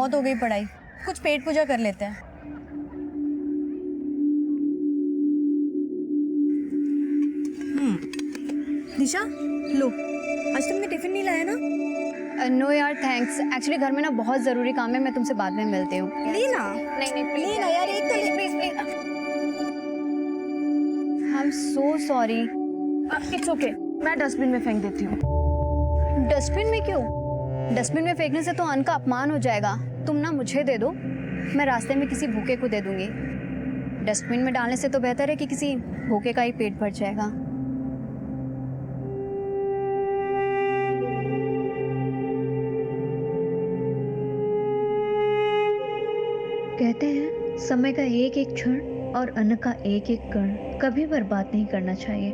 बहुत हो गई पढ़ाई, कुछ पेट पूजा कर लेते हैं। दिशा लो, आज तुमने टिफिन नहीं लाया ना? नो यार थैंक्स, एक्चुअली घर में ना बहुत ज़रूरी काम है, मैं तुमसे बाद में मिलती हूँ। लीना, नहीं प्लीज लीना यार, एक तो please I am so sorry. It's okay, मैं डस्टबिन में फेंक देती हूँ। डस्टबिन में क्यों? डस्टबिन में फेंकने से तो अन्न का अपमान हो जाएगा। तुम ना मुझे दे दो, मैं रास्ते में किसी भूखे को दे दूंगी। डस्टबिन में डालने से तो बेहतर है कि किसी भूखे का ही पेट भर जाएगा। कहते हैं समय का एक एक क्षण और अन्न का एक एक कण कभी बर्बाद नहीं करना चाहिए।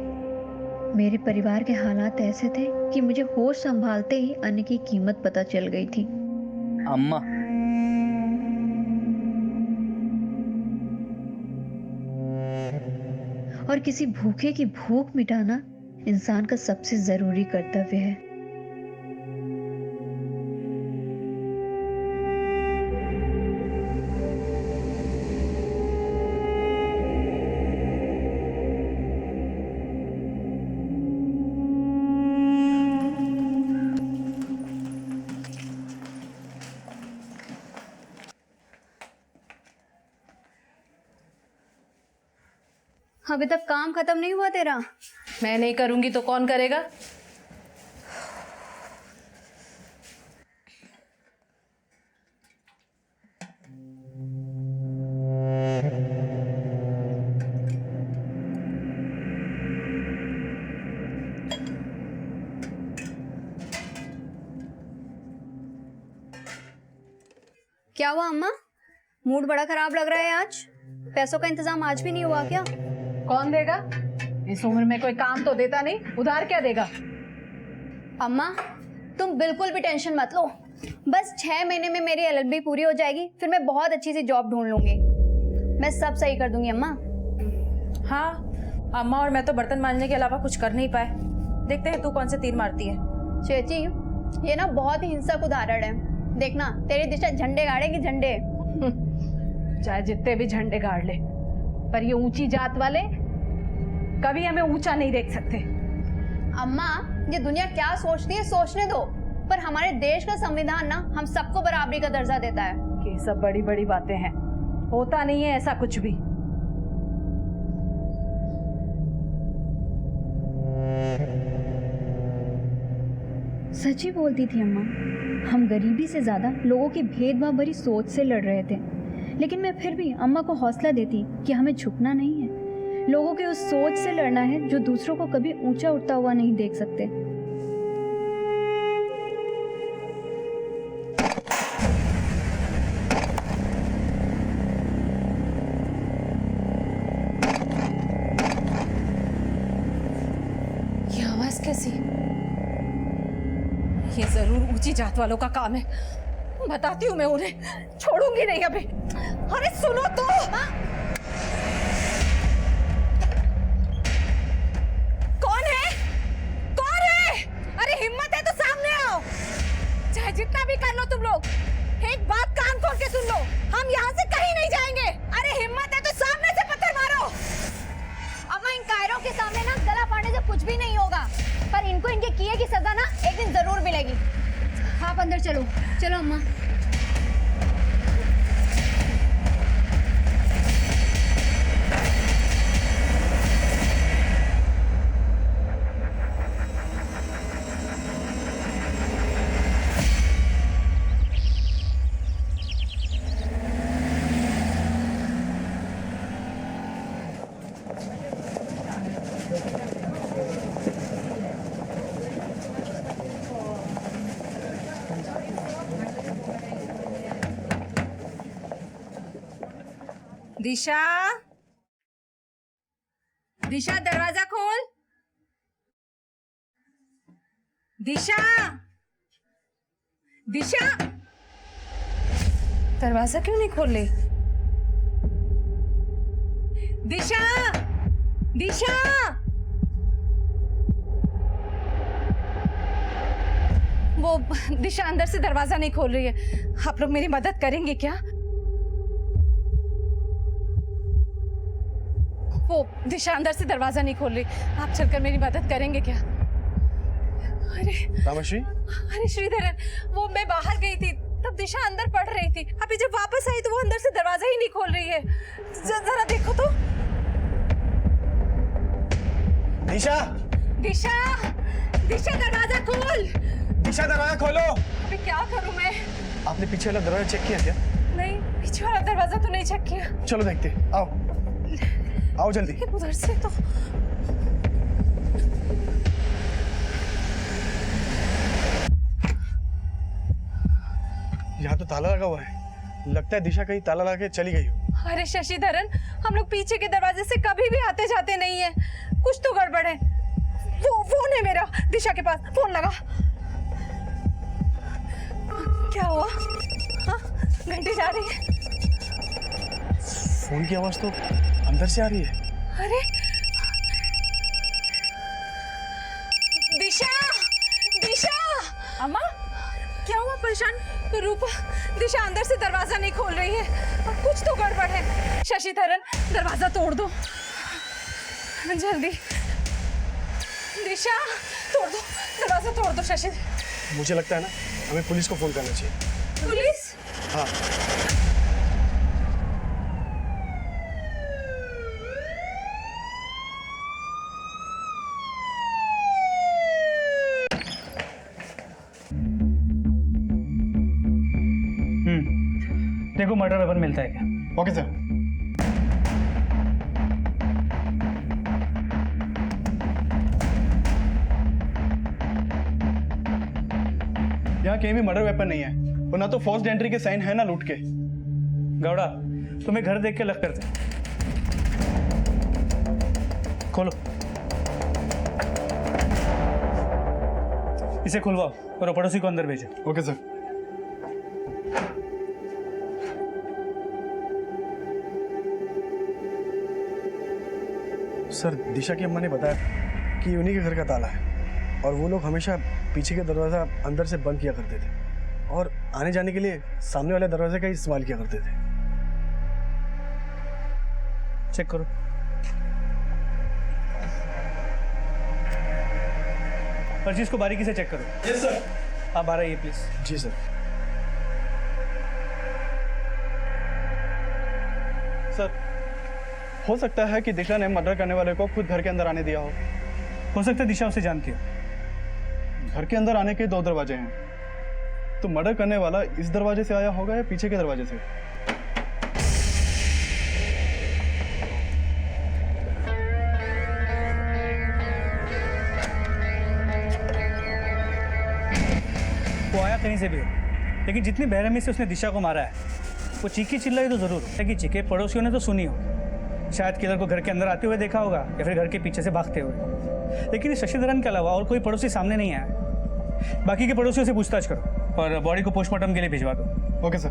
मेरे परिवार के हालात ऐसे थे कि मुझे होश संभालते ही अन्न की कीमत पता चल गई थी। अम्मा, और किसी भूखे की भूख मिटाना इंसान का सबसे जरूरी कर्तव्य है। अभी तक काम खत्म नहीं हुआ तेरा? मैं नहीं करूंगी तो कौन करेगा? क्या हुआ अम्मा, मूड बड़ा खराब लग रहा है आज? पैसों का इंतजाम आज भी नहीं हुआ क्या? कौन देगा? इस उम्र में कोई काम तो देता नहीं, उधार क्या देगा? अम्मा तुम बिल्कुल भी टेंशन मत लो, बस 6 महीने में मेरी LLB पूरी हो जाएगी, फिर मैं बहुत अच्छी सी जॉब ढूंढ लूंगी। मैं सब सही कर दूंगी अम्मा। हाँ, अम्मा और मैं तो बर्तन मांजने के अलावा कुछ कर नहीं पाए। देखते हैं तू कौन से तीर मारती है। चेची, ये ना बहुत ही हिंसक उदाहरण है। देखना तेरी दिशा झंडे गाड़ेगी, झंडे। चाहे जितने भी झंडे गाड़ ले, पर ये ऊंची जात वाले कभी हमें ऊंचा नहीं देख सकते। अम्मा ये दुनिया क्या सोचती है सोचने दो, पर हमारे देश का संविधान ना हम सबको बराबरी का दर्जा देता है। ये सब बड़ी बड़ी बातें हैं, होता नहीं है ऐसा कुछ भी। सच ही बोलती थी अम्मा, हम गरीबी से ज्यादा लोगों की भेदभाव भरी सोच से लड़ रहे थे, लेकिन मैं फिर भी अम्मा को हौसला देती कि हमें झुकना नहीं है, लोगों की उस सोच से लड़ना है जो दूसरों को कभी ऊंचा उठता हुआ नहीं देख सकते। ये आवाज कैसी? ये जरूर ऊंची जात वालों का काम है। बताती हूँ मैं उन्हें, छोड़ूंगी नहीं अभी। अरे सुनो तो। कौन है? कौन है? अरे हिम्मत है तो सामने आओ। चाहे जितना भी कर लो तुम लोग, एक बात कान खोल के सुन लो, हम यहाँ से कहीं नहीं जाएंगे। अरे हिम्मत है तो सामने से पत्थर मारो। अम्मा इन कायरों के सामने ना गला फाड़ने से कुछ भी नहीं होगा, पर इनको इनके किए की सजा ना एक दिन जरूर मिलेगी। आप अंदर चलो, चलो अम्मा। दिशा, दिशा दरवाजा खोल। दिशा, दिशा, दरवाजा क्यों नहीं खोल रही? दिशा, दिशा, वो वो दिशा अंदर से दरवाजा नहीं खोल रही है, आप लोग मेरी मदद करेंगे क्या? वो दिशा अंदर से दरवाजा नहीं खोल रही, आप चलकर मेरी मदद करेंगे क्या? अरे रामश्री, अरे श्रीधरन, वो मैं बाहर गई थी तब दिशा अंदर पढ़ रही थी, अभी जब वापस आई तो वो अंदर से दरवाजा ही नहीं खोल रही है। जरा देखो तो। दिशा, दिशा, दिशा दरवाजा खोल। दिशा दरवाजा खोलो। अभी क्या करूं मैं? आपने पीछे वाला दरवाजा चेक किया क्या? नहीं, पीछे वाला दरवाजा तो नहीं चेक किया। चलो देखते, आओ आओ जल्दी। उधर से तो यहाँ तो ताला लगा हुआ है, लगता है दिशा कहीं ताला लगा के चली गई हो। अरे शशिधरन, हम लोग पीछे के दरवाजे से कभी भी आते जाते नहीं है, कुछ तो गड़बड़ है। वो फोन है मेरा, दिशा के पास फोन लगा। क्या हुआ? हाँ, घंटी जा रही है। फोन की आवाज तो अंदर से आ रही है। अरे दिशा, दिशा। अम्मा, क्या हुआ? परेशान? तो रूपा, दिशा अंदर से दरवाजा नहीं खोल रही है और कुछ तो गड़बड़ है। शशिधरन, दरवाजा तोड़ दो जल्दी। दिशा, तोड़ दो दरवाजा, तोड़ दो शशि। मुझे लगता है ना, हमें पुलिस को फोन करना चाहिए। पुलिस? हाँ। देखो मर्डर वेपन मिलता है क्या? Okay sir. यहाँ कहीं भी मर्डर वेपन नहीं है, और ना तो फोर्स्ड एंट्री के साइन है ना लूट के। गौड़ा, तुम्हें घर देख के लग करते। खोलो, इसे खुलवाओ और पड़ोसी को अंदर भेजो। Okay sir. सर, दिशा की अम्मा ने बताया कि उन्हीं के घर का ताला है और वो लोग हमेशा पीछे के दरवाज़ा अंदर से बंद किया करते थे और आने जाने के लिए सामने वाले दरवाजे का ही इस्तेमाल किया करते थे। चेक करो। हर चीज को बारीकी से चेक करो। Yes sir. आप आ रही है प्लीज। Ji sir. सर, हो सकता है कि दिशा ने मर्डर करने वाले को खुद घर के अंदर आने दिया हो सकता है दिशा उसे जानती हो। घर के अंदर आने के 2 दरवाजे हैं, तो मर्डर करने वाला इस दरवाजे से आया होगा या पीछे के दरवाजे से। वो आया कहीं से भी हो, लेकिन जितनी बेरहमी से उसने दिशा को मारा है, वो चीखी चिल्लाई तो जरूर है कि चीखे पड़ोसियों ने तो सुनी हो। शायद किलर को घर के अंदर आते हुए देखा होगा या फिर घर के पीछे से भागते हुए, लेकिन इस शशिधरन के अलावा और कोई पड़ोसी सामने नहीं आया। बाकी के पड़ोसियों से पूछताछ करो और बॉडी को पोस्टमार्टम के लिए भिजवा दो। Okay sir.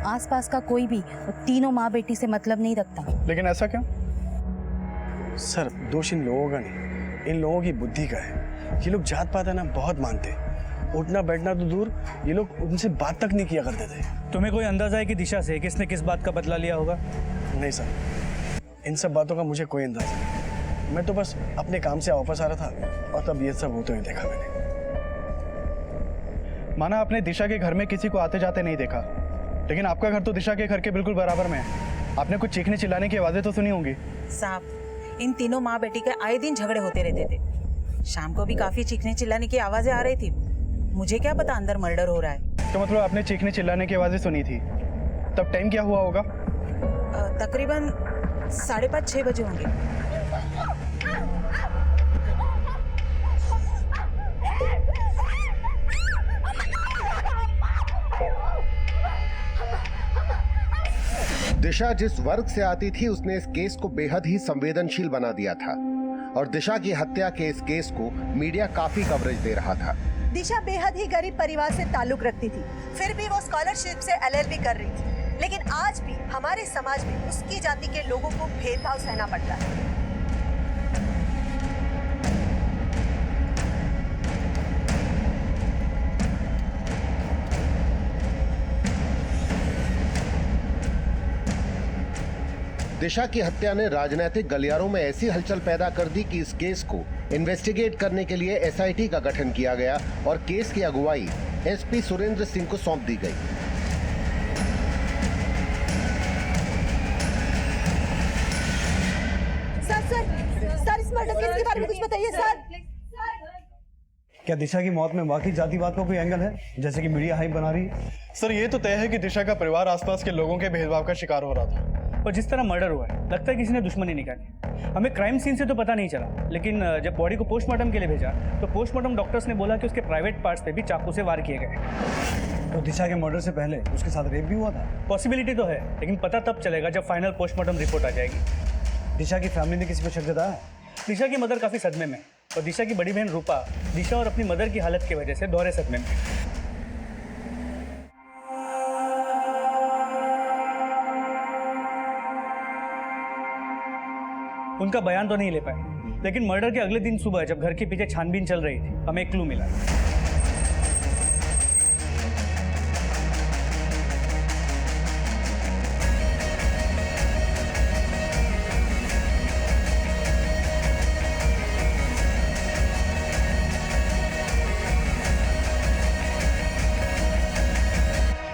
आसपास का कोई भी तीनों माँ बेटी से मतलब नहीं रखता। लेकिन ऐसा क्यों? सर, दोष इन लोगों का नहीं, इन लोगों की बुद्धि का है। ये लोग जात पात है ना बहुत मानते, उठना बैठना तो दूर, ये लोग उनसे बात तक नहीं किया करते थे। तुम्हें कोई अंदाजा है कि दिशा से किसने किस बात का बदला लिया होगा? नहीं सर, इन सब बातों का मुझे कोई अंदाजा नहीं। मैं तो बस अपने काम से वापस आ रहा था और तब ये सब होते हुए देखा मैंने। माना आपने दिशा के घर में किसी को आते जाते नहीं देखा, लेकिन आपका घर तो दिशा के घर के बिल्कुल बराबर में है। आपने कुछ चीखने चिल्लाने की आवाजें तो सुनी होंगी। साहब, इन तीनों माँ बेटी के आए दिन झगड़े होते रहते थे। शाम को भी काफी चीखने चिल्लाने की आवाजें आ रही थी। मुझे क्या पता अंदर मर्डर हो रहा है। तो मतलब आपने चीखने चिल्लाने की आवाजें सुनी थी? तब टाइम क्या हुआ होगा? तकरीबन 5:30-6 बजे होंगे। दिशा जिस वर्ग से आती थी उसने इस केस को बेहद ही संवेदनशील बना दिया था और दिशा की हत्या के इस केस को मीडिया काफी कवरेज दे रहा था। दिशा बेहद ही गरीब परिवार से ताल्लुक रखती थी, फिर भी वो स्कॉलरशिप से LLB कर रही थी। लेकिन आज भी हमारे समाज में उसकी जाति के लोगों को भेदभाव सहना पड़ता है। दिशा की हत्या ने राजनीतिक गलियारों में ऐसी हलचल पैदा कर दी कि इस केस को इन्वेस्टिगेट करने के लिए SIT का गठन किया गया और केस की अगुवाई SP सुरेंद्र सिंह को सौंप दी गई। सर इस मर्डर केस के बारे में कुछ बताइए सर। क्या दिशा की मौत में वाकई जातिवाद का कोई एंगल है, जैसे कि मीडिया हाइप बना रही है? सर ये तो तय है कि दिशा का परिवार आसपास के लोगों के भेदभाव का शिकार हो रहा था। और जिस तरह मर्डर हुआ है लगता है किसी ने दुश्मनी निकाली। हमें क्राइम सीन से तो पता नहीं चला, लेकिन जब बॉडी को पोस्टमार्टम के लिए भेजा तो पोस्टमार्टम डॉक्टर्स ने बोला कि उसके प्राइवेट पार्ट्स पे भी चाकू से वार किए गए। तो दिशा के मर्डर से पहले उसके साथ रेप भी हुआ था? पॉसिबिलिटी तो है, लेकिन पता तब चलेगा जब फाइनल पोस्टमार्टम रिपोर्ट आ जाएगी। दिशा की फैमिली ने किसी पर शक जताया? दिशा की मदर काफ़ी सदमे में, और दिशा की बड़ी बहन रूपा दिशा और अपनी मदर की हालत की वजह से दोहरे सदमे में। उनका बयान तो नहीं ले पाए, लेकिन मर्डर के अगले दिन सुबह जब घर के पीछे छानबीन चल रही थी हमें एक क्लू मिला।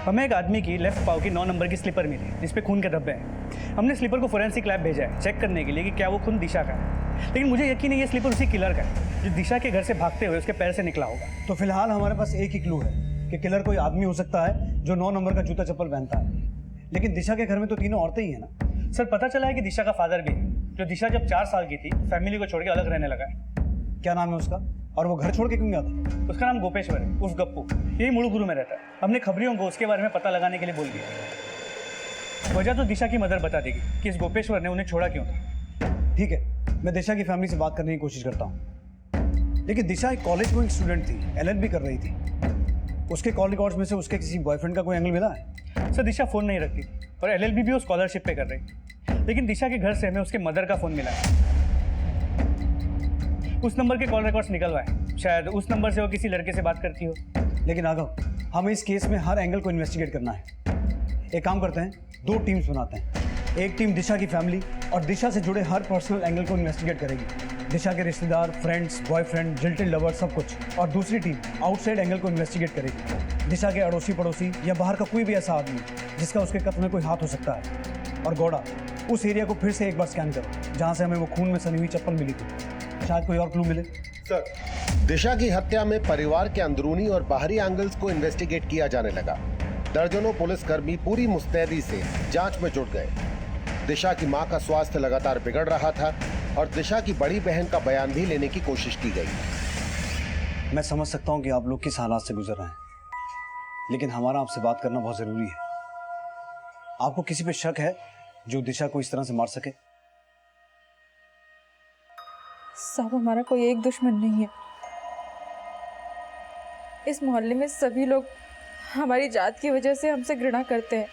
हमें एक आदमी की लेफ्ट पाव की 9 नंबर की स्लीपर मिली जिसपे खून के धब्बे हैं। हमने स्लीपर को फोरेंसिक लैब भेजा है चेक करने के लिए कि क्या वो खून दिशा का है, लेकिन मुझे यकीन है ये स्लीपर उसी किलर का है जो दिशा के घर से भागते हुए उसके पैर से निकला होगा। तो फिलहाल हमारे पास एक ही क्लू है कि किलर कोई आदमी हो सकता है जो 9 नंबर का जूता चप्पल पहनता है, लेकिन दिशा के घर में तो तीनों औरतें ही है ना। सर पता चला है कि दिशा का फादर भी है, जो दिशा जब 4 साल की थी फैमिली को छोड़ के अलग रहने लगा है। क्या नाम है उसका, और वो घर छोड़ के क्यों गया था? उसका नाम गोपेश्वर है, उर्फ गप्पू। यही मुड़ुगुरु में रहता है। हमने खबरियों को उसके बारे में पता लगाने के लिए बोल दिया। वजह तो दिशा की मदर बता देगी कि इस गोपेश्वर ने उन्हें छोड़ा क्यों था। ठीक है, मैं दिशा की फैमिली से बात करने की कोशिश करता हूँ। लेकिन दिशा एक कॉलेज गोइंग स्टूडेंट थी, LLB कर रही थी। उसके कॉल रिकॉर्ड्स में से उसके किसी बॉयफ्रेंड का कोई एंगल मिला है? सर दिशा फ़ोन नहीं रखती और LLB भी वो स्कॉलरशिप पे कर रही, लेकिन दिशा के घर से हमें उसके मदर का फ़ोन मिला है। उस नंबर के कॉल रिकॉर्ड्स निकलवाए, शायद उस नंबर से वो किसी लड़के से बात करती हो। लेकिन राघव, हमें इस केस में हर एंगल को इन्वेस्टिगेट करना है। एक काम करते हैं, 2 टीम्स बनाते हैं। एक टीम दिशा की फैमिली और दिशा से जुड़े हर पर्सनल एंगल को इन्वेस्टिगेट करेगी, दिशा के रिश्तेदार, फ्रेंड्स, बॉयफ्रेंड, जिल्टेड लवर, सब कुछ। और दूसरी टीम आउटसाइड एंगल को इन्वेस्टिगेट करेगी, दिशा के अड़ोसी पड़ोसी या बाहर का कोई भी ऐसा आदमी जिसका उसके कत्ल में कोई हाथ हो सकता है। और गौड़ा, उस एरिया को फिर से एक बार स्कैन करो जहाँ से हमें वो खून में सनी हुई चप्पल मिली थी, शायद कोई और क्लू मिले। सर, दिशा की हत्या में परिवार के अंदरूनी और बाहरी एंगल्स को इन्वेस्टिगेट किया जाने लगा। दर्जनों पुलिसकर्मी पूरी मुस्तैदी से जांच में जुट गए। दिशा की मां का स्वास्थ्य लगातार बिगड़ रहा था और दिशा की बड़ी बहन का बयान भी लेने की कोशिश की गई। मैं समझ सकता हूँ कि आप लोग किस हालात से गुजर रहे हैं, लेकिन हमारा आपसे बात करना बहुत जरूरी है। आपको किसी पे शक है जो दिशा को इस तरह से मार सके? साहब हमारा कोई एक दुश्मन नहीं है। इस मोहल्ले में सभी लोग हमारी जात की वजह से हमसे घृणा करते हैं।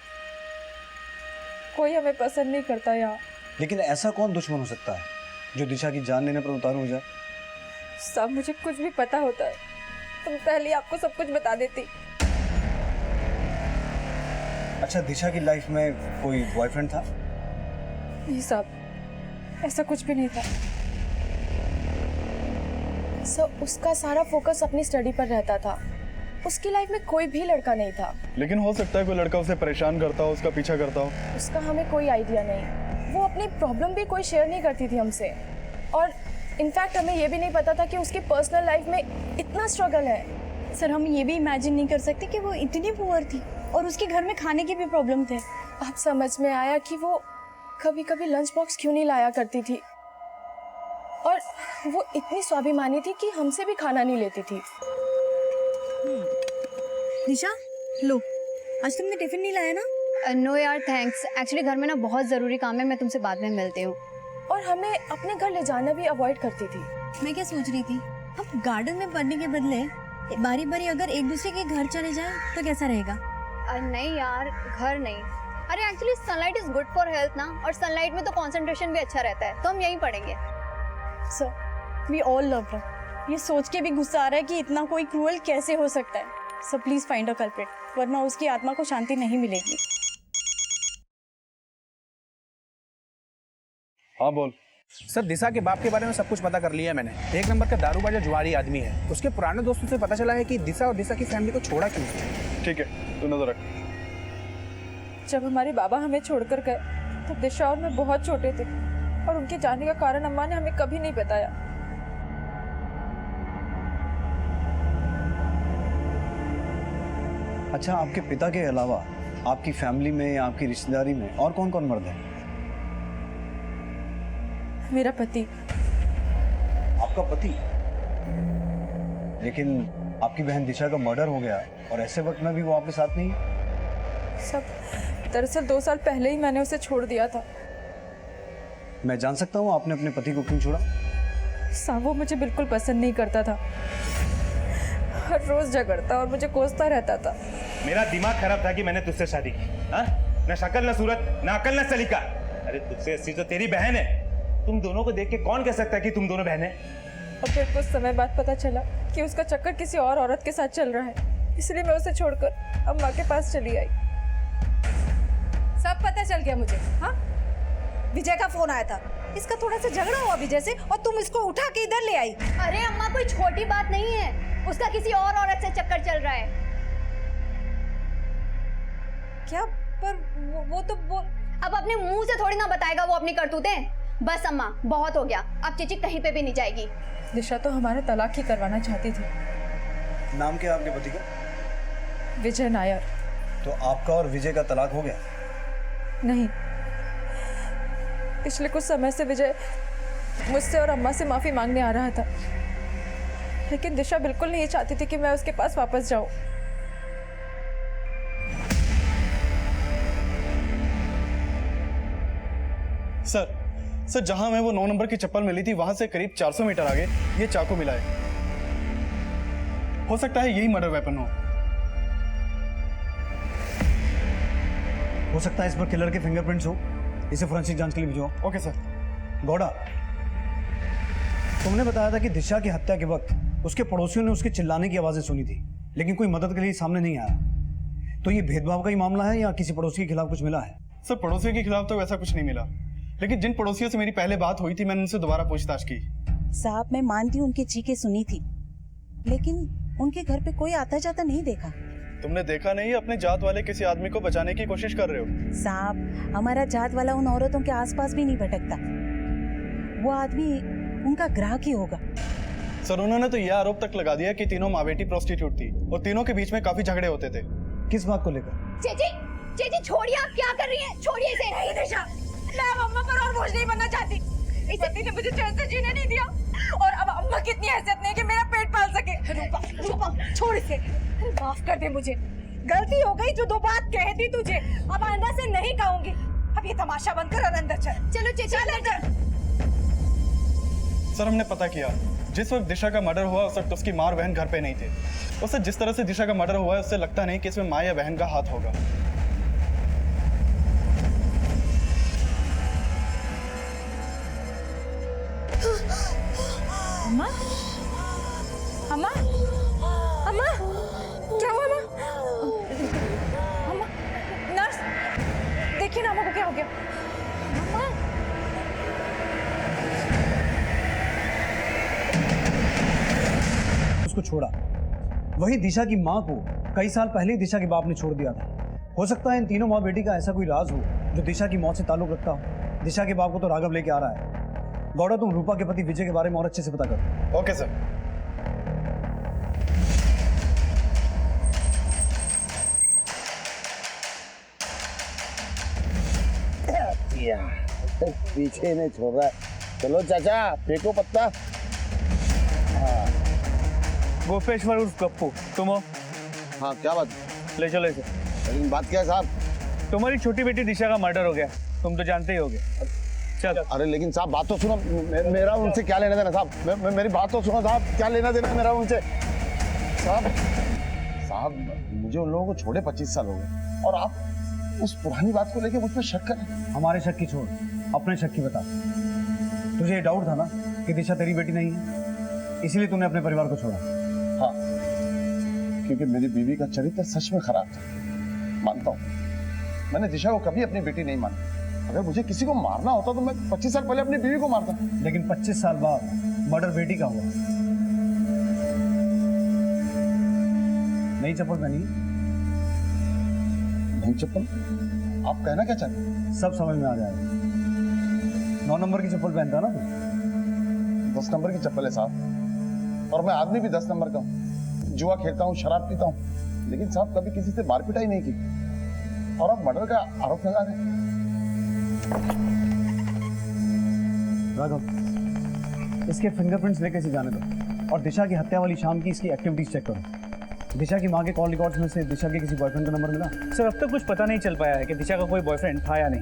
कोई हमें पसंद नहीं करता यहाँ। लेकिन ऐसा कौन दुश्मन हो सकता है जो दिशा की जान लेने पर उतारू हो जाए? सब मुझे कुछ भी पता होता है तुम पहले आपको सब कुछ बता देती। अच्छा, दिशा की लाइफ में कोई बॉयफ्रेंड था? नहीं साहब, ऐसा कुछ भी नहीं था। सर उसका सारा फोकस अपनी स्टडी पर रहता था, उसकी लाइफ में कोई भी लड़का नहीं था। लेकिन हो सकता है कोई लड़का उसे परेशान करता हो, उसका पीछा करता हो। उसका हमें कोई आइडिया नहीं। वो अपनी प्रॉब्लम भी कोई शेयर नहीं करती थी हमसे, और इनफैक्ट हमें ये भी नहीं पता था कि उसकी पर्सनल लाइफ में इतना स्ट्रगल है। सर हम ये भी इमेजिन नहीं कर सकते कि वो इतनी पुअर थी और उसके घर में खाने के भी प्रॉब्लम थे। अब समझ में आया कि वो कभी कभी लंच बॉक्स क्यों नहीं लाया करती थी, और वो इतनी स्वाभिमानी थी कि हमसे भी खाना नहीं लेती थी। निशा लो, आज तुमने टिफिन नहीं लाया ना? नो यार थैंक्स, एक्चुअली घर में ना बहुत ज़रूरी काम है, मैं तुमसे बाद में मिलती हूँ। और हमें अपने घर ले जाना भी अवॉइड करती थी। मैं क्या सोच रही थी, अब गार्डन में पढ़ने के बदले बारी बारी अगर एक दूसरे के घर चले जाए तो कैसा रहेगा? नहीं यार, घर नहीं। अरे actually sunlight is good for health ना, और सनलाइट में तो कंसंट्रेशन भी अच्छा रहता है, तो हम यहीं पढ़ेंगे। Sir we all love her. ये सोच के भी गुस्सा आ रहा है कि इतना कोई क्रूअल कैसे हो सकता है। Sir please find a culprit, वरना उसकी आत्मा को शांति नहीं मिलेगी। हाँ बोल। सर दिशा के बाप के बारे में सब कुछ पता कर लिया है मैंने। एक नंबर का दारूबाज जुआरी आदमी है। उसके पुराने दोस्तों से पता चला है कि दिशा और दिशा की फैमिली को छोड़ा क्यों। ठीक है, तू नजर रख। जब हमारे बाबा हमें छोड़कर गए तो दिशा और मैं बहुत छोटे थे, और उनके जाने का कारण अम्मा ने हमें कभी नहीं बताया। अच्छा, आपके पिता के अलावा आपकी फैमिली में, आपकी रिश्तेदारी में और कौन कौन मर्द है? मेरा पति। आपका पति? लेकिन आपकी बहन दिशा का मर्डर हो गया और ऐसे वक्त में भी वो आपके साथ नहीं है। सब दरअसल 2 साल पहले ही मैंने उसे छोड़ दिया था। मैं जान सकता हूँ आपने अपने पति को क्यों छोड़ा? वो मुझे बिल्कुल पसंद नहीं करता था, हर रोज झगड़ता और मुझे कोसता रहता था। मेरा दिमाग खराब था कि मैंने तुझसे शादी की। हाँ, ना शक्ल ना सूरत ना अकल ना सलीका। अरे तुझसे अच्छी तो तेरी बहन है। तुम दोनों को देख के कौन कह सकता है कि तुम दोनों बहन हैं? और फिर कुछ समय बाद पता चला कि उसका चक्कर किसी और औरत के साथ चल रहा है, इसलिए मैं उसे छोड़कर अम्मा के पास चली आई। सब पता चल गया मुझे। हाँ, विजय का फोन आया था, इसका थोड़ा सा झगड़ा हुआ विजय से, और तुम इसको उठा के इधर ले आई। अरे अम्मा, कोई छोटी बात नहीं है, उसका किसी और औरत से चक्कर चल रहा है। क्या? पर वो तो अब अपने मुंह से थोड़ी ना बताएगा वो अपनी करतूतें। बस अम्मा, बहुत हो गया, अब चीची कहीं पे भी नहीं जाएगी। दिशा तो हमारा तलाक ही करवाना चाहती थी। नाम क्या आपके पति का? विजय नायर। तो आपका और विजय का तलाक हो गया? नहीं, पिछले कुछ समय से विजय मुझसे और अम्मा से माफी मांगने आ रहा था, लेकिन दिशा बिल्कुल नहीं चाहती थी कि मैं उसके पास वापस जाऊं। सर जहां हमें वो 9 नंबर की चप्पल मिली थी वहां से करीब 400 मीटर आगे ये चाकू मिला है। हो सकता है यही मर्डर वेपन हो सकता है इस पर किलर के फिंगरप्रिंट्स हो। इसे फोरेंसिक जांच के लिए भिजवाओ। Okay sir. गौड़ा, तुमने बताया था कि दिशा की हत्या के वक्त उसके पड़ोसियों ने उसके चिल्लाने की आवाजें सुनी थी, लेकिन कोई मदद के लिए सामने नहीं आया। तो ये भेदभाव का ही मामला है या किसी पड़ोसी के खिलाफ कुछ मिला है? सर पड़ोसियों के खिलाफ तो वैसा कुछ नहीं मिला, लेकिन जिन पड़ोसियों से मेरी पहले बात हुई थी मैंने उनसे दोबारा पूछताछ की। साहब मैं मानती हूँ उनकी चीखें सुनी थी, लेकिन उनके घर पे कोई आता जाता नहीं देखा। तुमने देखा नहीं अपने जात वाले किसी आदमी को बचाने की कोशिश कर रहे हो? साहब हमारा जात वाला उन औरतों के आसपास भी नहीं भटकता, वो आदमी उनका ग्राहक ही होगा। सर उन्होंने तो यह आरोप तक लगा दिया कि तीनों माँ बेटी प्रोस्टिट्यूट थी और तीनों के बीच में काफी झगड़े होते थे। किस बात को लेकर? चेची छोड़िए, आप क्या कर रही हैं? छोड़िए इसे। नहीं दिशा, मैं अब अम्मा पर और बोझ नहीं बनना चाहती। इस पति ने मुझे चैन से जीने नहीं दिया, और अब अम्मा की इतनी हैसियत नहीं कि मेरा पेट पाल सके। रूपा छोड़ इसे, माफ कर दे मुझे, गलती हो गई जो 2 बात कह दी तुझे, अब आइंदा से नहीं कहूंगी। अब ये तमाशा बंद कर और अंदर चल। चलो चेची अंदर। सर हमने पता किया, जिस वक्त दिशा का मर्डर हुआ उस वक्त उसकी माँ और बहन घर पे नहीं थे। उससे जिस तरह से दिशा का मर्डर हुआ है उससे लगता नहीं कि इसमें माँ या बहन का हाथ होगा। अम्मा, अम्मा, अम्मा, क्या हुआ अम्मा? अम्मा, नर्स, देखिए ना अम्मा को क्या हो गया। अम्मा, उसको छोड़ा, वही दिशा की माँ को कई साल पहले ही दिशा के बाप ने छोड़ दिया था। हो सकता है इन तीनों माँ बेटी का ऐसा कोई राज हो जो दिशा की मौत से ताल्लुक रखता हो। दिशा के बाप को तो राघव लेके आ रहा है। गौड़ा, तुम रूपा के पति विजय के बारे में और अच्छे से पता करो। Okay sir. पीछे नहीं छोड़ रहा है। चलो चाचा फेंको पत्ता। गोपेश्वर उर्फ गप्पू, तुम हो? हाँ क्या बात? ले चलो इसे। लेकिन बात क्या है साहब? तुम्हारी छोटी बेटी दिशा का मर्डर हो गया, तुम तो जानते ही होगे। चल। अरे लेकिन साहब बात तो सुनो, मेरा उनसे क्या लेना देना साहब? मेरी बात तो सुनो साहब, क्या लेना देना मेरा उनसे? साहब मुझे उन लोगों को छोड़े 25 साल हो गए और आप उस पुरानी बात को लेके मुझ पर शक करें। हमारे शक की छोड़, अपने शक की बता। तुझे ये डाउट था ना कि दिशा तेरी बेटी नहीं है, इसीलिए तूने अपने परिवार को छोड़ा। हाँ, क्योंकि मेरी बीवी का चरित्र सच में खराब था। मानता हूँ, मैंने दिशा को कभी अपनी बेटी नहीं माना। अगर मुझे किसी को मारना होता तो मैं 25 साल पहले अपनी बीवी को मारता। लेकिन 25 साल बाद मर्डर बेटी का हुआ। नई चप्पल पहनी? नई चप्पल? आप कहना क्या चाहते हैं? सब समझ में आ जाएगा। 9 नंबर की चप्पल पहनता ना तू? 10 नंबर की चप्पल है साहब, और मैं आदमी भी 10 नंबर का हूँ। जुआ खेलता हूँ, शराब पीता हूँ, लेकिन साहब कभी किसी से मार पिटाई नहीं की। और आप मर्डर का आरोप लगा रहे हैं। राघव, इसके फिंगरप्रिंट्स लेके इसे जाने दो और दिशा की हत्या वाली शाम की इसकी एक्टिविटीज चेक करो। दिशा की माँ के कॉल रिकॉर्ड्स में से दिशा के किसी बॉयफ्रेंड का नंबर मिला? सर अब तक कुछ पता नहीं चल पाया है कि दिशा का कोई बॉयफ्रेंड था या नहीं।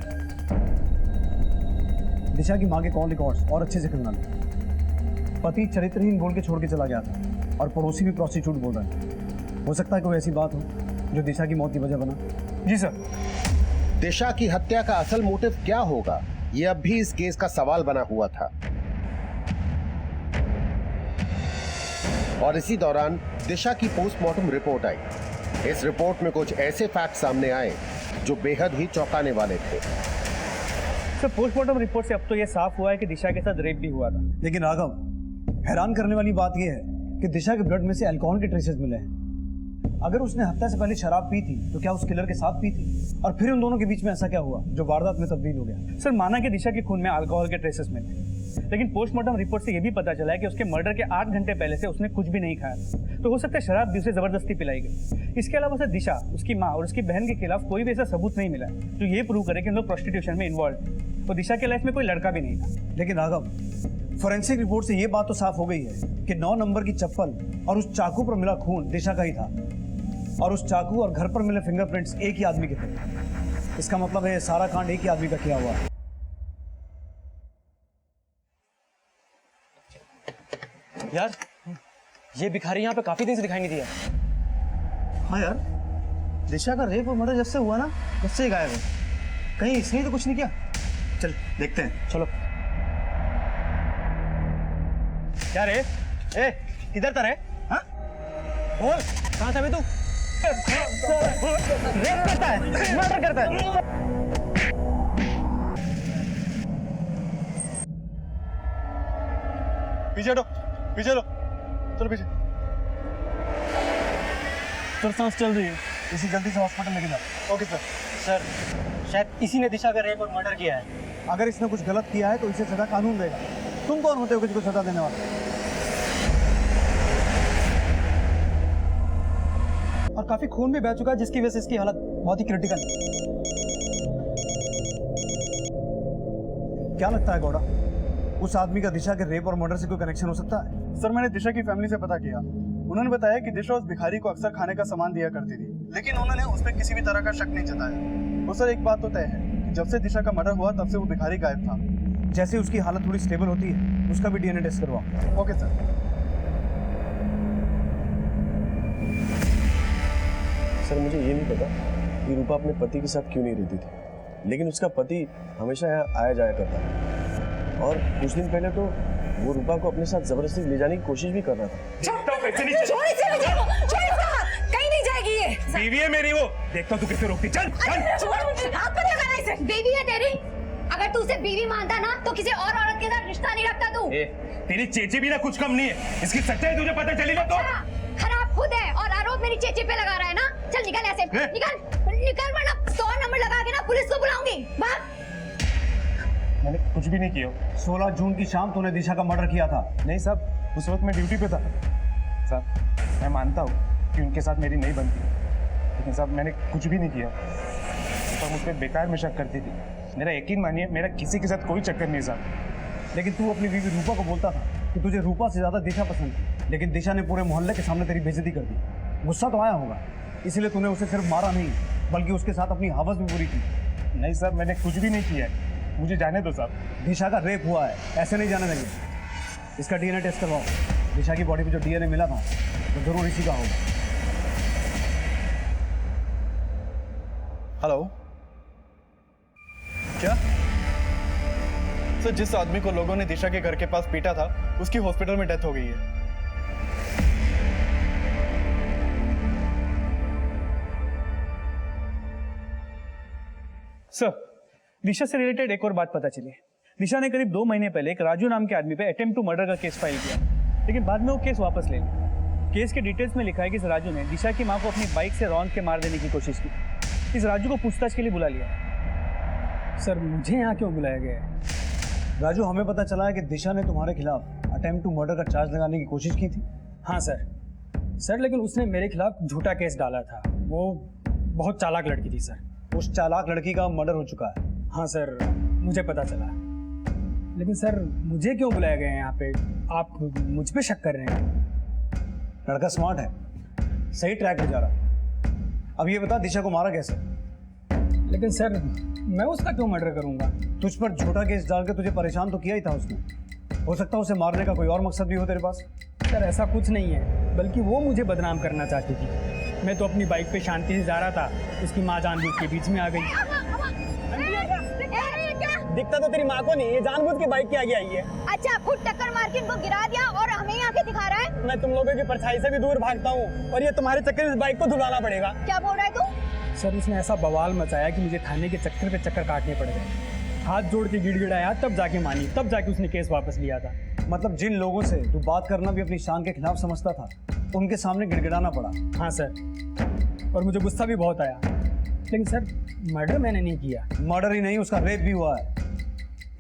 दिशा की माँ के कॉल रिकॉर्ड्स और अच्छे से खुलना ले। पति चरित्रहीन बोल के छोड़ के चला गया था और पड़ोसी भी प्रोस्टिट्यूट बोल रहा है। हो सकता है कोई ऐसी बात हो जो दिशा की मौत की वजह बना। जी सर। दिशा की हत्या का असल मोटिव क्या होगा, यह अब भी इस केस का सवाल बना हुआ था। और इसी दौरान दिशा की पोस्टमार्टम रिपोर्ट आई। इस रिपोर्ट में कुछ ऐसे फैक्ट सामने आए जो बेहद ही चौंकाने वाले थे। सर पोस्टमार्टम रिपोर्ट से अब तो यह साफ हुआ है कि दिशा के साथ रेप भी हुआ था। लेकिन राघव, हैरान करने वाली बात यह है कि दिशा के ब्लड में से अल्कोहल के ट्रेसेस मिले हैं। अगर उसने हत्या से पहले शराब पी थी तो क्या उस किलर के साथ पी थी? और फिर उन दोनों के बीच में ऐसा क्या हुआ जो वारदात में तब्दील हो गया? सर माना कि दिशा के खून में अल्कोहल के ट्रेसेस मिले, लेकिन पोस्टमार्टम रिपोर्ट से यह भी पता चला है कि उसके मर्डर के 8 घंटे पहले से उसने कुछ भी नहीं खाया। तो हो सकता है शराब भी उसे जबरदस्ती पिलाई गई। इसके अलावा सर दिशा, उसकी माँ और उसकी बहन के खिलाफ कोई भी ऐसा सबूत नहीं मिला जो ये प्रूव करे कि उन लोग प्रोस्टिट्यूशन में इन्वॉल्व थे। तो दिशा के लाइफ में कोई लड़का भी नहीं था। लेकिन राघव, फोरेंसिक रिपोर्ट से यह बात तो साफ हो गई है कि 9 नंबर की चप्पल और उस चाकू पर मिला खून दिशा का ही था, और उस चाकू और घर पर मिले फिंगरप्रिंट्स एक ही आदमी के थे। इसका मतलब है सारा कांड एक ही आदमी का किया हुआ है। यार ये भिखारी यहाँ पे काफी दिन से दिखाई नहीं दिया। हाँ यार, दिशा का रेप और मर्डर जब से हुआ ना तब से ही गायब है। कहीं इसने तो कुछ नहीं किया। चल देखते हैं। चलो। क्या रे? ए किधर था रे? हाँ? बोल कहाँ था बे तू? रेप करता है, मर्डर करता है। पीछे हटो, पीछे लो, चलो पीछे। सर सांस चल रही है, इसी जल्दी से हॉस्पिटल लेके जाओ। Okay sir. सर शायद इसी ने दिशा का रेप और मर्डर किया है। अगर इसने कुछ गलत किया है तो इसे सजा कानून देगा। तुम कौन होते हो किसी को सजा देने वाले? और काफी खून भी बह चुका है जिसकी वजह से इसकी हालत बहुत ही क्रिटिकल है। क्या लगता है गौड़ा, उस आदमी का दिशा के रेप और मर्डर से कोई कनेक्शन हो सकता है? सर मैंने दिशा की फैमिली से पता किया। उन्होंने बताया कि दिशा उस भिखारी को अक्सर खाने का सामान दिया करती थी, लेकिन उन्होंने उस पर किसी भी तरह का शक नहीं जताया। तो सर एक बात तो तय है कि जब से दिशा का मर्डर हुआ तब से वो भिखारी गायब था। जैसे उसकी हालत थोड़ी स्टेबल होती है उसका भी डीएनए टेस्ट करवाओ। Okay sir. सर मुझे ये नहीं पता कि रूपा अपने पति के साथ क्यों नहीं रहती थी, लेकिन उसका पति हमेशा यहाँ आया जाया करता था और कुछ दिन पहले तो वो रूपा को अपने साथ जबरदस्ती ले जाने की कोशिश भी कर रहा था। कहीं नहीं जाएगी ये। बीवी है मेरी वो, देखता तू कैसे रोकती। चल चल। बेबी है तेरी, अगर तू उसे बीवी मानता ना तो किसी और औरत के साथ रिश्ता नहीं रखता तू। तेरी चेची भी ना कुछ कम नहीं है, इसकी सच्चाई तुझे पता चली ना तो। खराब खुद है और आरोप मेरी चेची पे लगा रहा है ना। चल निकल ऐसे, निकल वरना 100 नंबर लगा के ना पुलिस को बुलाऊंगी। भाग। मैंने कुछ भी नहीं किया। 16 जून की शाम तूने दिशा का मर्डर किया था। नहीं साहब, उस वक्त मैं ड्यूटी पे था। साहब मैं मानता हूँ कि उनके साथ मेरी नहीं बनती, लेकिन साहब मैंने कुछ भी नहीं किया। तो मुझ पर बेकार में शक करती थी। मेरा यकीन मानिए, मेरा किसी के साथ कोई चक्कर नहीं साहब। लेकिन तू अपनी बीवी रूपा को बोलता था कि तुझे रूपा से ज्यादा दिशा पसंद थी, लेकिन दिशा ने पूरे मोहल्ले के सामने तेरी बेइज्जती कर दी। गुस्सा तो आया होगा, इसलिए तूने उसे सिर्फ मारा नहीं बल्कि उसके साथ अपनी हवस भी पूरी की। नहीं साहब, मैंने कुछ भी नहीं किया है, मुझे जाने दो साहब। दिशा का रेप हुआ है, ऐसे नहीं जाने देंगे। इसका डीएनए टेस्ट करवाओ। दिशा की बॉडी पे जो डीएनए मिला था वो जरूर इसी का होगा। हेलो, क्या सर जिस आदमी को लोगों ने दिशा के घर के पास पीटा था उसकी हॉस्पिटल में डेथ हो गई है। सर, दिशा से रिलेटेड एक और बात पता चली। दिशा ने करीब 2 महीने पहले एक राजू नाम के आदमी पे अटेम्प्ट टू मर्डर का केस फाइल किया, लेकिन बाद में वो केस वापस ले लिया। केस के डिटेल्स में लिखा है कि इस राजू ने दिशा की मां को अपनी बाइक से रौंद के मार देने की कोशिश की। इस राजू को पूछताछ के लिए बुला लिया। सर, मुझे यहाँ क्यों बुलाया गया है? राजू, हमें पता चला है कि दिशा ने तुम्हारे खिलाफ अटेम्प्ट टू मर्डर का चार्ज लगाने की कोशिश की थी। हाँ सर, लेकिन उसने मेरे खिलाफ झूठा केस डाला था। वो बहुत चालाक लड़की थी सर। उस चालाक लड़की का मर्डर हो चुका है। हाँ सर, मुझे पता चला। लेकिन सर, मुझे क्यों बुलाया गया है यहाँ पे? आप मुझ पे शक कर रहे हैं? लड़का स्मार्ट है, सही ट्रैक पे जा रहा है। अब ये बता, दिशा को मारा कैसे? लेकिन सर, मैं उसका क्यों मर्डर करूंगा? तुझ पर झूठा केस डाल के तुझे परेशान तो किया ही था उसने। हो सकता है उसे मारने का कोई और मकसद भी हो तेरे पास। सर, ऐसा कुछ नहीं है, बल्कि वो मुझे बदनाम करना चाहती थी। मैं तो अपनी बाइक पे शांति से जा रहा था, उसकी माँ जानबूझ के बीच में आ गई। दिखता तो तेरी माँ को नहीं, ये जानबूझ के बाइक के आगे आई है। अच्छा, खुद टक्कर मार के इनको गिरा दिया और हमें यहाँ के दिखा रहा है। मैं तुम लोगों की परछाई से भी दूर भागता हूँ और ये तुम्हारे चक्कर में इस बाइक को धुलाना पड़ेगा। क्या बोल रहा है तू? सर, उसने ऐसा बवाल मचाया कि मुझे थाने के चक्कर पे चक्कर काटने पड़ गए। हाथ जोड़ के गिड़गिड़ाया, तब जाके मानी, तब जाके उसने केस वापस लिया था। मतलब जिन लोगों से तू बात करना भी अपनी शान के खिलाफ समझता था, उनके सामने गिड़गिड़ाना पड़ा। हाँ सर, और मुझे गुस्सा भी बहुत आया। लेकिन सर, मर्डर मैंने नहीं किया। मर्डर ही नहीं, उसका रेप भी हुआ है,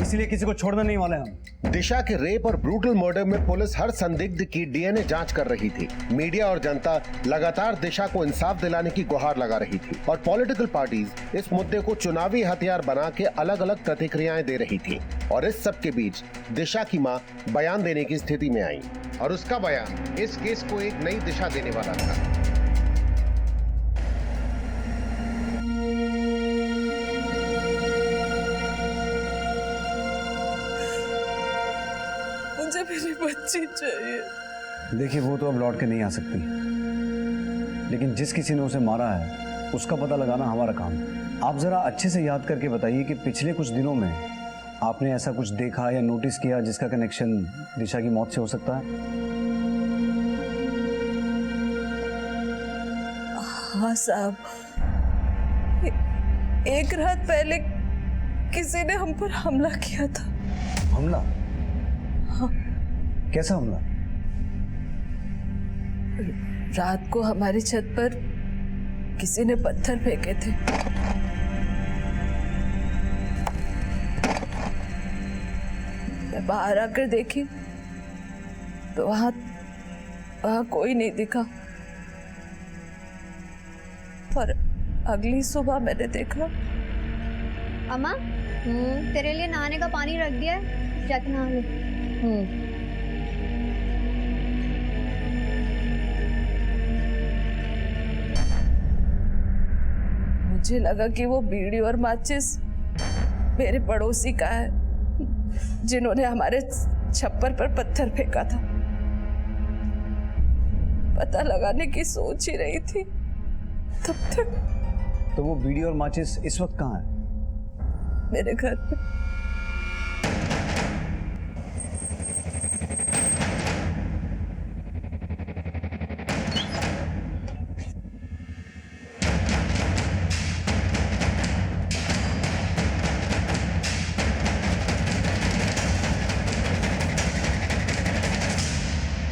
इसलिए किसी को छोड़ने नहीं वाले हम। दिशा के रेप और ब्रूटल मर्डर में पुलिस हर संदिग्ध की डीएनए जांच कर रही थी। मीडिया और जनता लगातार दिशा को इंसाफ दिलाने की गुहार लगा रही थी और पॉलिटिकल पार्टीज इस मुद्दे को चुनावी हथियार बना के अलग अलग प्रतिक्रियाएं दे रही थी। और इस सब के बीच दिशा की मां बयान देने की स्थिति में आई और उसका बयान इस केस को एक नई दिशा देने वाला था। मुझे मेरी बच्ची चाहिए। देखिए, वो तो अब लौट के नहीं आ सकती, लेकिन जिस किसी ने उसे मारा है उसका पता लगाना हमारा काम है। आप जरा अच्छे से याद करके बताइए कि पिछले कुछ दिनों में आपने ऐसा कुछ देखा या नोटिस किया जिसका कनेक्शन दिशा की मौत से हो सकता है? हाँ साहब, एक रात पहले किसी ने हम पर हमला किया था। हमला? हाँ। कैसा हमला? रात को हमारी छत पर किसी ने पत्थर फेंके थे। मैं बाहर आकर देखी तो वहां कोई नहीं दिखा और अगली सुबह मैंने देखा। अम्मा, तेरे लिए नहाने का पानी रख दिया है, जाके नहा ले। मुझे लगा कि वो बीड़ी और माचिस मेरे पड़ोसी का है, जिन्होंने हमारे छप्पर पर पत्थर फेंका था। पता लगाने की सोच ही रही थी तब तक। तो वो बीड़ी और माचिस इस वक्त कहाँ है? मेरे घर पे।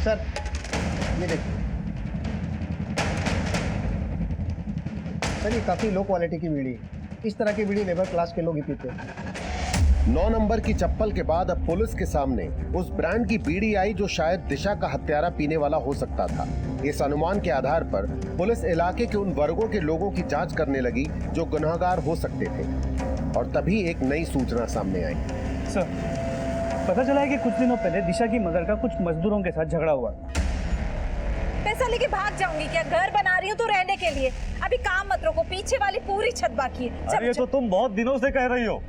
सर, ये देखिए सर, ये काफी लो क्वालिटी की बीड़ी है। इस तरह की बीड़ी लेबर क्लास के लोग ही पीते हैं। 9 नंबर की चप्पल के बाद अब पुलिस के सामने उस ब्रांड की बीड़ी आई जो शायद दिशा का हत्यारा पीने वाला हो सकता था। इस अनुमान के आधार पर पुलिस इलाके के उन वर्गों के लोगों की जांच करने लगी जो गुनहगार हो सकते थे और तभी एक नई सूचना सामने आई। सर, पता चला है कि कुछ दिनों पहले दिशा की मदर का कुछ मजदूरों के साथ झगड़ा हुआ। पैसा लेके भाग जाऊंगी क्या? घर बना रही हूँ तो रहने के लिए, अभी काम मत रोको, पीछे वाली पूरी छत बाकी है। अरे तो तुम बहुत दिनों से कह रही हो।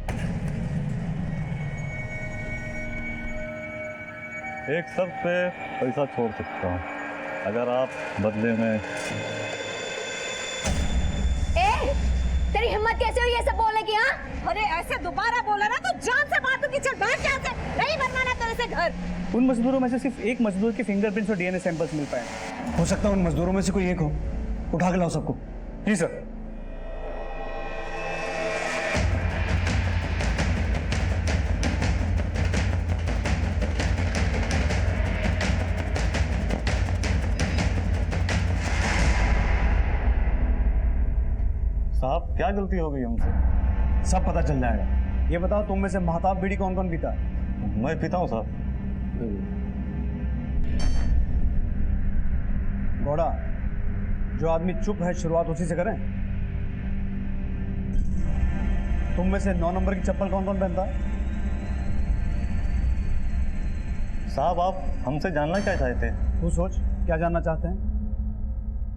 एक शर्त पे पैसा छोड़ सकता हूँ, अगर आप बदले में। तेरी हिम्मत कैसे हुई ये सब बोलने की? हाँ, अरे ऐसे दोबारा बोला ना तो जान से मार दूंगी। चल बैठ यहाँ से, नहीं बनवाना तेरे से घर। उन मजदूरों में से सिर्फ एक मजदूर के फिंगरप्रिंट्स और डीएनए सैंपल्स मिल पाए। हो सकता है उन मजदूरों में से कोई एक हो। उठा के लाओ सबको। जी सर। साहब क्या गलती हो गई हमसे? सब पता चल जाएगा। ये बताओ तुम में से महताब बीड़ी कौन कौन पीता है? मैं पीता हूँ साहब। घोड़ा, जो आदमी चुप है शुरुआत उसी से करें। तुम में से 9 नंबर की चप्पल कौन कौन पहनता है? साहब आप हमसे जानना क्या चाहते हैं? तू सोच क्या जानना चाहते हैं।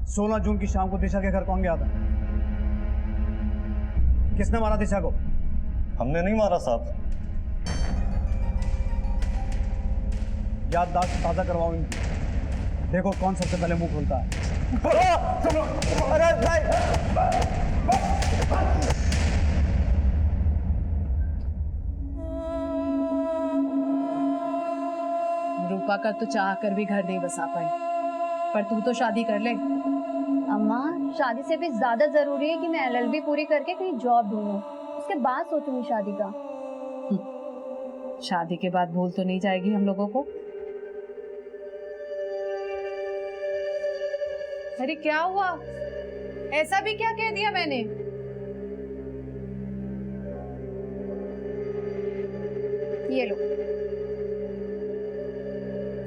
16 जून की शाम को दिशा के घर कौन गया था? किसने मारा दिशा को? हमने नहीं मारा साहब। याददाश्त ताजा करवाओ इनकी। देखो कौन सबसे पहले मुंह खोलता है। रूपा का तो चाह कर भी घर नहीं बसा पाई, पर तू तो शादी कर ले। अम्मा, शादी से भी ज्यादा जरूरी है कि मैं एलएलबी पूरी करके कहीं जॉब ढूंढूं, उसके बाद सोचूंगी शादी का। शादी के बाद भूल तो नहीं जाएगी हम लोगों को? अरे क्या हुआ? ऐसा भी क्या कह दिया मैंने? ये लो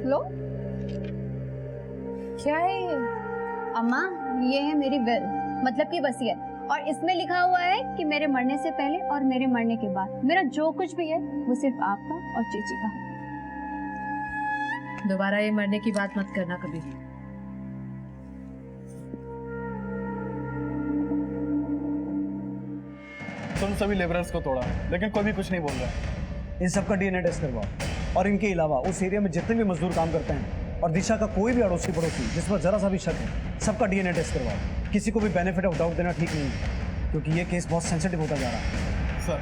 लो। क्या है ये? अम्मा, ये है मेरी विल, मतलब की वसीयत, और इसमें लिखा हुआ है कि मेरे मरने से पहले और मेरे मरने के बाद मेरा जो कुछ भी है वो सिर्फ आपका और चेची का। दोबारा ये मरने की बात मत करना कभी भी। तुम सभी लेबरर्स को तोड़ा, लेकिन कोई भी कुछ नहीं बोल रहा है। इन सबका डीएनए टेस्ट करवाओ, और इनके अलावा उस एरिया में जितने भी मजदूर काम करते हैं और दिशा का कोई भी अड़ोसी पड़ोसी जिस पर जरा सा भी शक है, सबका डीएनए टेस्ट करवाओ। किसी को भी बेनिफिट ऑफ डाउट देना ठीक नहीं है, क्योंकि ये केस बहुत सेंसिटिव होता जा रहा है। सर,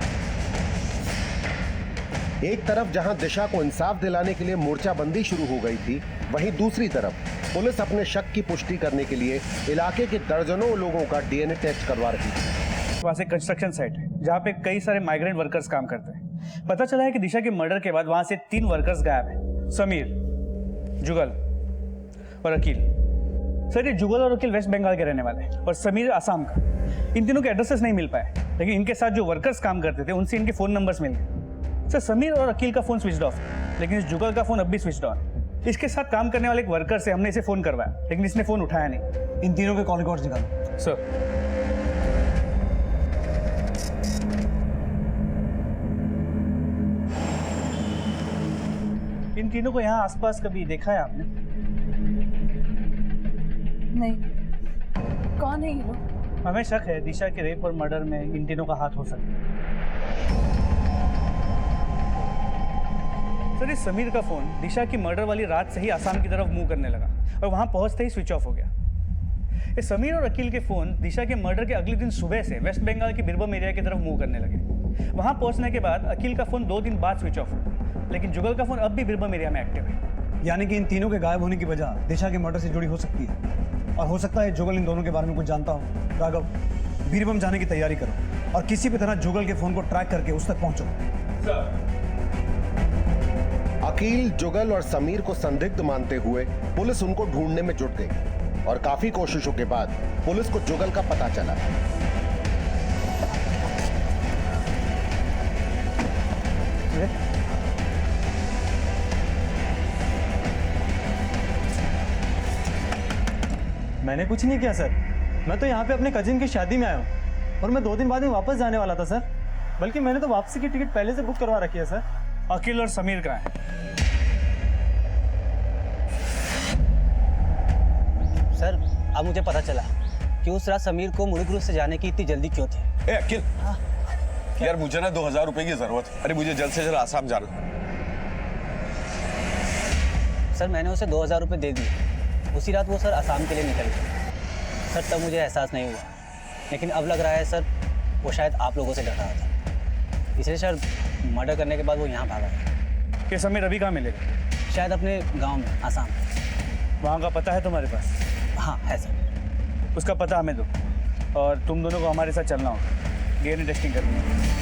एक तरफ जहां दिशा को इंसाफ दिलाने के लिए मोर्चाबंदी शुरू हो गई थी, वहीं दूसरी तरफ पुलिस अपने शक की पुष्टि करने के लिए इलाके के दर्जनों लोगों का डीएनए टेस्ट करवा रही थी। वहाँ से कंस्ट्रक्शन साइट है जहाँ पे कई सारे माइग्रेंट वर्कर्स काम करते हैं। पता चला है कि दिशा के मर्डर के बाद वहाँ से 3 वर्कर्स गायब हैं, समीर, जुगल और अकील। सर, ये जुगल और अकील वेस्ट बंगाल के रहने वाले हैं और समीर आसाम का। इन तीनों के एड्रेसेस नहीं मिल पाए, लेकिन इनके साथ जो वर्कर्स काम करते थे उनसे इनके फ़ोन नंबर्स मिल गए। सर, समीर और अकील का फ़ोन स्विच ऑफ है, लेकिन इस जुगल का फ़ोन अब भी स्विच ऑन। इसके साथ काम करने वाले एक वर्कर से हमने इसे फ़ोन करवाया, लेकिन इसने फ़ोन उठाया नहीं। इन तीनों के कॉल रिकॉर्ड्स निकालो। सर, इन तीनों को यहाँ आसपास कभी देखा है आपने? नहीं। कौन है ये लोग? हमें शक है दिशा के रेप और मर्डर में इन तीनों का हाथ हो सकता है। सर, इस समीर का फोन दिशा की मर्डर वाली रात से ही आसाम की तरफ मूव करने लगा और वहां पहुंचते ही स्विच ऑफ हो गया। इस समीर और अकील के फोन दिशा के मर्डर के अगले दिन सुबह से वेस्ट बंगाल के बीरभूम एरिया की तरफ मूव करने लगे। वहां पहुंचने के बाद अकील का फोन 2 दिन बाद स्विच ऑफ हुआ, लेकिन जुगल का फोन अब भी बीरभूम एरिया में एक्टिव है। यानी कि इन तीनों के गायब होने की वजह दिशा के मर्डर से जुड़ी हो सकती है, और हो सकता है जुगल इन दोनों के बारे में कुछ जानता हो। राघव, बीरभूम जाने की तैयारी करो और किसी भी तरह जुगल के फोन को ट्रैक करके उस तक पहुंचो। अकील, जुगल और समीर को संदिग्ध मानते हुए पुलिस उनको ढूंढने में जुट गई और काफी कोशिशों के बाद पुलिस को जुगल का पता चला। मैंने कुछ नहीं किया सर, मैं तो यहाँ पे अपने कजिन की शादी में आया हूँ और मैं 2 दिन बाद में वापस जाने वाला था सर। बल्कि मैंने तो वापसी की टिकट पहले से बुक करवा रखी है सर। अकील और समीर कहाँ है? सर, अब मुझे पता चला कि उस रात समीर को मुड़ुगुरु से जाने की इतनी जल्दी क्यों थी। ए अकील, यार मुझे ना 2000 रुपए की जरूरत है। अरे मुझे जल्द से जल्द आसाम जाना। सर मैंने उसे 2000 रुपये दे दिए। उसी रात वो सर आसाम के लिए निकल गया। सर तब मुझे एहसास नहीं हुआ, लेकिन अब लग रहा है सर वो शायद आप लोगों से डर रहा था, इसलिए सर मर्डर करने के बाद वो यहाँ भागा है। कि समीर अभी कहाँ मिलेगा? शायद अपने गांव में, आसाम। वहाँ का पता है तुम्हारे पास? हाँ है सर। उसका पता हमें दो और तुम दोनों को हमारे साथ चलना होगा, डीएनए टेस्टिंग करनी है।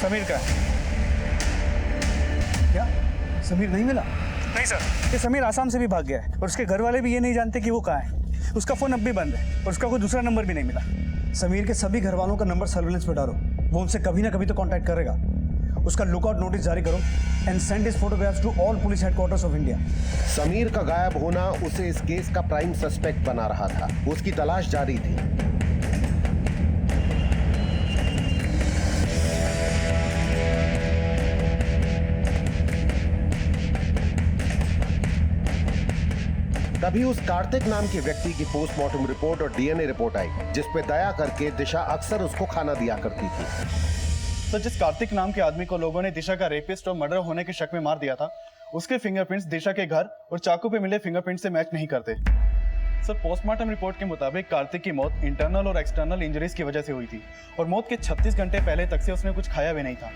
समीर का क्या? समीर नहीं मिला? नहीं सर, ये समीर आसाम से भी भाग गया है और उसके घर वाले भी ये नहीं जानते कि वो कहाँ है। उसका फ़ोन अब भी बंद है और उसका कोई दूसरा नंबर भी नहीं मिला। समीर के सभी घर वालों का नंबर सर्विलेंस पे डालो, वो उनसे कभी ना कभी तो कांटेक्ट करेगा। उसका लुकआउट नोटिस जारी करो and send his photographs to all police headquarters of India. Sameer का गायब होना उसे इस केस का प्राइम सस्पेक्ट बना रहा था। उसकी तलाश जारी थी। तभी उस कार्तिक नाम के व्यक्ति की पोस्टमार्टम रिपोर्ट और डीएनए रिपोर्ट आई, जिस पे दया करके दिशा अक्सर उसको खाना दिया करती थी। तो जिस कार्तिक नाम के आदमी को लोगों ने दिशा का रेपिस्ट और मर्डर होने के शक में मार दिया था, उसके फिंगरप्रिंट्स दिशा के घर और चाकू पे मिले फिंगरप्रिंट से मैच नहीं करते। सर पोस्टमार्टम रिपोर्ट के मुताबिक कार्तिक की मौत इंटरनल और एक्सटर्नल इंजरीज की वजह से हुई थी और मौत के 36 घंटे पहले तक से उसने कुछ खाया भी नहीं था।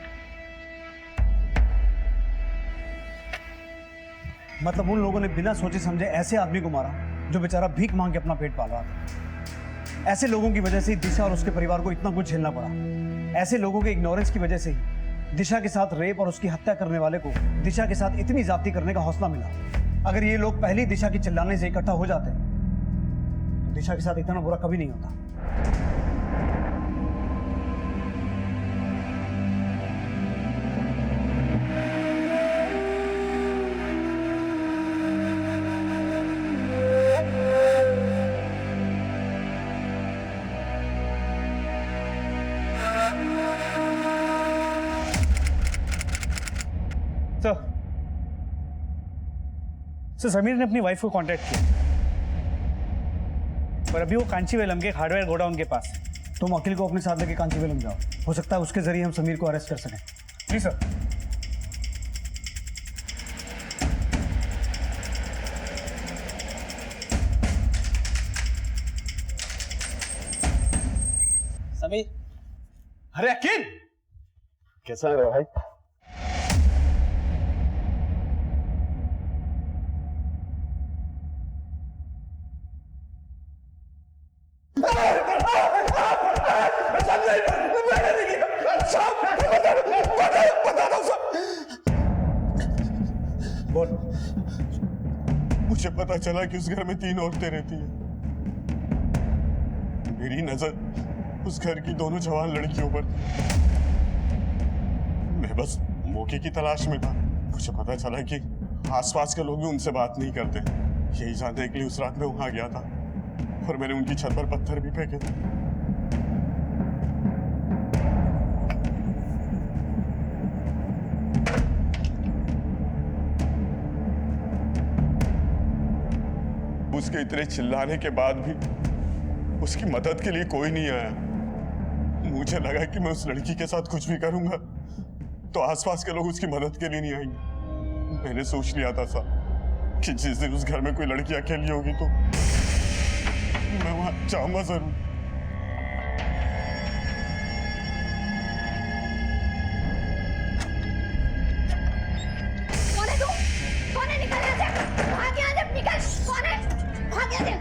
मतलब उन लोगों ने बिना सोचे समझे ऐसे आदमी को मारा जो बेचारा भीख मांग के अपना पेट पाल रहा था। ऐसे लोगों की वजह से ही दिशा और उसके परिवार को इतना कुछ झेलना पड़ा। ऐसे लोगों के इग्नोरेंस की वजह से ही दिशा के साथ रेप और उसकी हत्या करने वाले को दिशा के साथ इतनी ज्यादती करने का हौसला मिला। अगर ये लोग पहले दिशा की चिल्लाने से इकट्ठा हो जाते तो दिशा के साथ इतना बुरा कभी नहीं होता। तो समीर ने अपनी वाइफ को कांटेक्ट किया और अभी वो कांचीवेलम के हार्डवेयर गोडाउन के पास। तुम अखिल को अपने साथ लेके कांचीवेलम जाओ, हो सकता है उसके जरिए हम समीर को अरेस्ट कर सकें। जी सर। समीर। अरे अखिल, कैसा लग रहा भाई? बोल। मुझे पता चला कि उस घर में 3 औरतें रहती हैं। मेरी नजर उस घर की दोनों जवान लड़कियों पर। मैं बस मौके की तलाश में था। मुझे पता चला कि आसपास के लोग भी उनसे बात नहीं करते। यही जानने के लिए उस रात में वहां गया था और मैंने उनकी छत पर पत्थर भी फेंके थे। उसके इतने चिल्लाने के बाद भी उसकी मदद के लिए कोई नहीं आया। मुझे लगा कि मैं उस लड़की के साथ कुछ भी करूंगा तो आसपास के लोग उसकी मदद के लिए नहीं आएंगे। मैंने सोच लिया था कि जिस दिन उस घर में कोई लड़की अकेली होगी तो मैं वहां जाऊंगा जरूर। कौन है तू? कौन है? निकल यहाँ से! भाग यहाँ से! निकल! कौन है? भाग यहाँ से!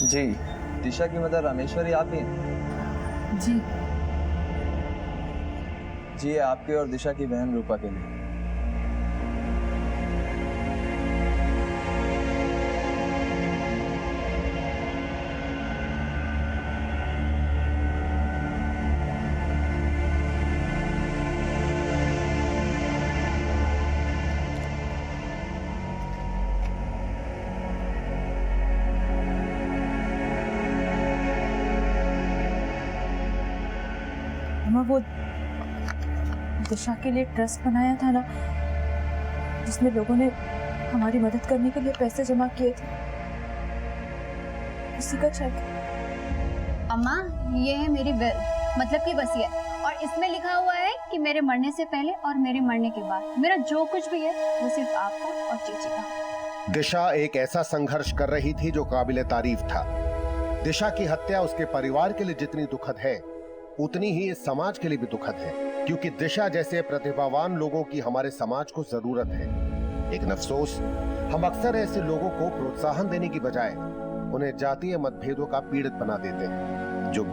जी दिशा की मदर रामेश्वरी आप ही हैं? जी जी, ये आपके और दिशा की बहन रूपा के लिए। अम्मा, वो दिशा के लिए ट्रस्ट बनाया था ना, जिसमें लोगों ने हमारी मदद करने के लिए पैसे जमा किए थे, उसी का चेक। अम्मा, ये है मेरी विल, मतलब की वसीयत, और इसमें लिखा हुआ है कि मेरे मरने से पहले और मेरे मरने के बाद मेरा जो कुछ भी है वो सिर्फ आपका और चीची का। दिशा एक ऐसा संघर्ष कर रही थी जो काबिले तारीफ था। दिशा की हत्या उसके परिवार के लिए जितनी दुखद है, उतनी ही इस समाज के लिए भी दुखद है, क्योंकि दिशा जैसे प्रतिभावान लोगों की हमारे समाज को जरूरत है। लेकिन अफसोस, हम अक्सर ऐसे लोगों को प्रोत्साहन देने की बजाय उन्हें जातीय मतभेदों का पीड़ित बना देते हैं, जो